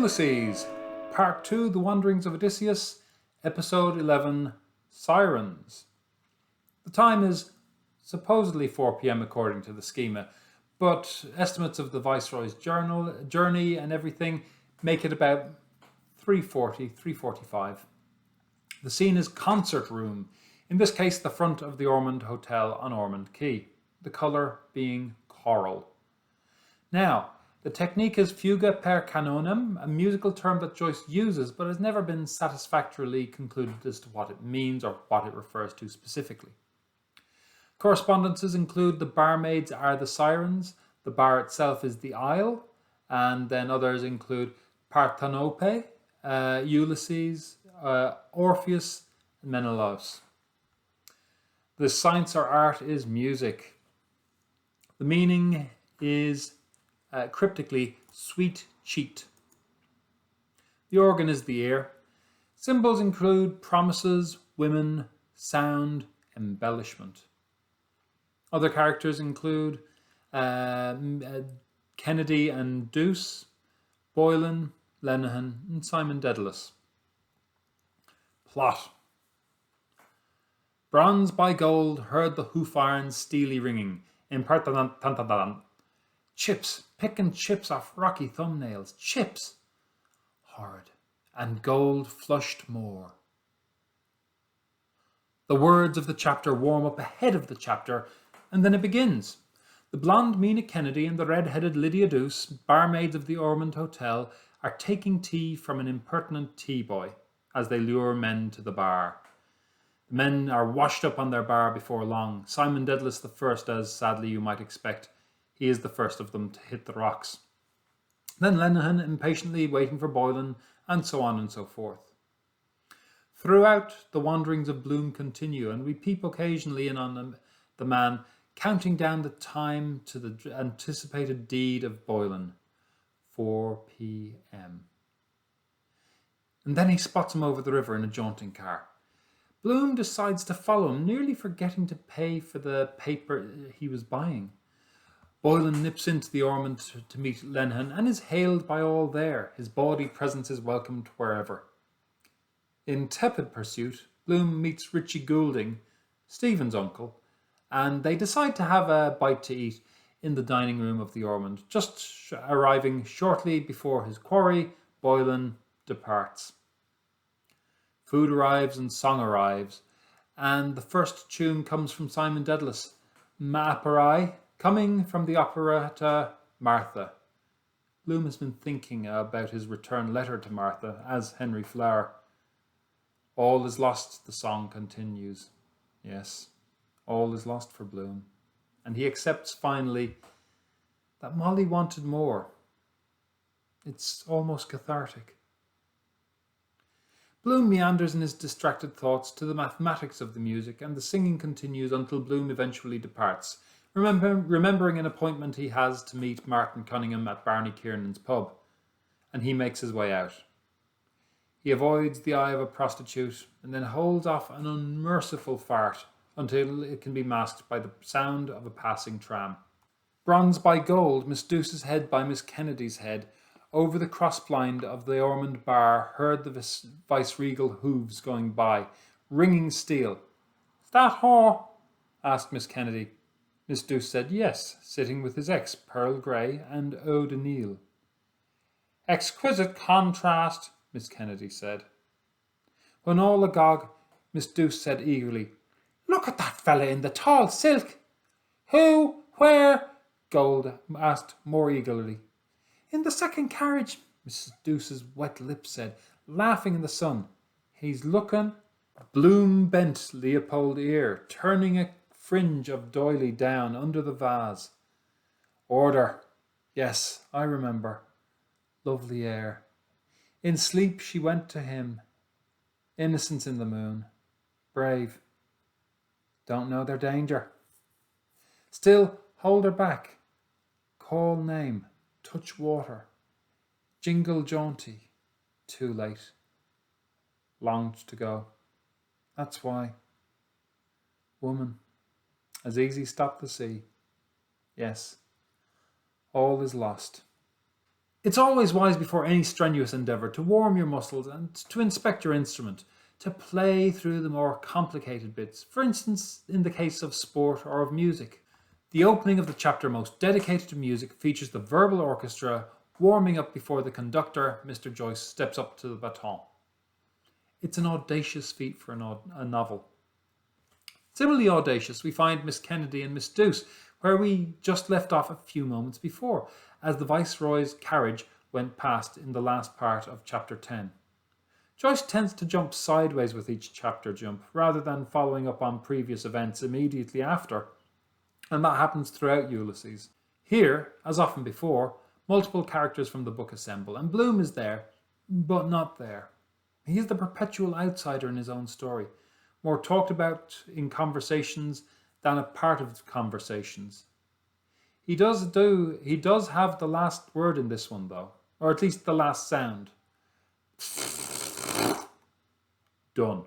Ulysses, Part 2, The Wanderings of Odysseus, Episode 11, Sirens. The time is supposedly 4 p.m. according to the schema, but estimates of the Viceroy's journey and everything make it about 3:45. The scene is concert room, in this case the front of the Ormond Hotel on Ormond Quay, the colour being coral. Now, the technique is Fuga per Canonem, a musical term that Joyce uses but has never been satisfactorily concluded as to what it means or what it refers to specifically. Correspondences include the Barmaids are the Sirens, the bar itself is the Isle, and then others include Parthenope, Ulysses, Orpheus, and Menalaus. The science or art is music. The meaning is cryptically sweet cheat. The organ is the ear. Symbols include promises, women, sound, embellishment. Other characters include Kennedy and Douce, Boylan, Lenehan, and Simon Dedalus. Plot. Bronze by gold heard the hoofirons steelyringing. Imperthnthn. Chips, picking chips off rocky thumbnails. Chips. Horrid. And gold flushed more. The words of the chapter warm up ahead of the chapter, and then it begins. The blonde Mina Kennedy and the red-headed Lydia Douce, barmaids of the Ormond Hotel, are taking tea from an impertinent tea boy as they lure men to the bar. The men are washed up on their bar before long. Simon Dedalus the first, as sadly you might expect. He is the first of them to hit the rocks. Then Lenehan impatiently waiting for Boylan, and so on and so forth. Throughout, the wanderings of Bloom continue, and we peep occasionally in on the man counting down the time to the anticipated deed of Boylan. 4 p.m. And then he spots him over the river in a jaunting car. Bloom decides to follow him, nearly forgetting to pay for the paper he was buying. Boylan nips into the Ormond to meet Lenehan and is hailed by all there. His bawdy presence is welcomed wherever. In tepid pursuit, Bloom meets Richie Goulding, Stephen's uncle, and they decide to have a bite to eat in the dining room of the Ormond, just arriving shortly before his quarry, Boylan, departs. Food arrives and song arrives, and the first tune comes from Simon Dedalus, M'appari, coming from the operetta Martha. Bloom has been thinking about his return letter to Martha as Henry Flower. All is lost, the song continues. Yes, all is lost for Bloom. And he accepts finally that Molly wanted more. It's almost cathartic. Bloom meanders in his distracted thoughts to the mathematics of the music, and the singing continues until Bloom eventually departs, remembering an appointment he has to meet Martin Cunningham at Barney Kiernan's pub, and he makes his way out. He avoids the eye of a prostitute and then holds off an unmerciful fart until it can be masked by the sound of a passing tram. Bronze by gold, Miss Douce's head by Miss Kennedy's head, over the cross-blind of the Ormond bar heard the vice-regal hooves going by, ringing steel. "Is that whore?" asked Miss Kennedy. Miss Douce said yes, sitting with his ex, Pearl Grey, and Eau de Nil. "Exquisite contrast," Miss Kennedy said. When all agog, Miss Douce said eagerly, "Look at that fella in the tall silk." "Who? Where?" Gold asked more eagerly. "In the second carriage," Mrs. Douce's wet lips said, laughing in the sun. "He's looking—" Bloom bent Leopold ear, turning a fringe of doily down under the vase. "Order. Yes, I remember. Lovely air. In sleep she went to him. Innocence in the moon. Brave. Don't know their danger. Still, hold her back. Call name. Touch water. Jingle jaunty. Too late. Longed to go. That's why. Woman. As easy stop the sea. Yes. All is lost. It's always wise before any strenuous endeavour to warm your muscles and to inspect your instrument, to play through the more complicated bits, for instance in the case of sport or of music. The opening of the chapter most dedicated to music features the verbal orchestra warming up before the conductor, Mr. Joyce, steps up to the baton. It's an audacious feat for a novel. Similarly audacious we find Miss Kennedy and Miss Douce, where we just left off a few moments before, as the Viceroy's carriage went past in the last part of chapter 10. Joyce tends to jump sideways with each chapter jump, rather than following up on previous events immediately after, and that happens throughout Ulysses. Here, as often before, multiple characters from the book assemble, and Bloom is there, but not there. He is the perpetual outsider in his own story, more talked about in conversations than a part of conversations. He does have the last word in this one though, or at least the last sound. Done.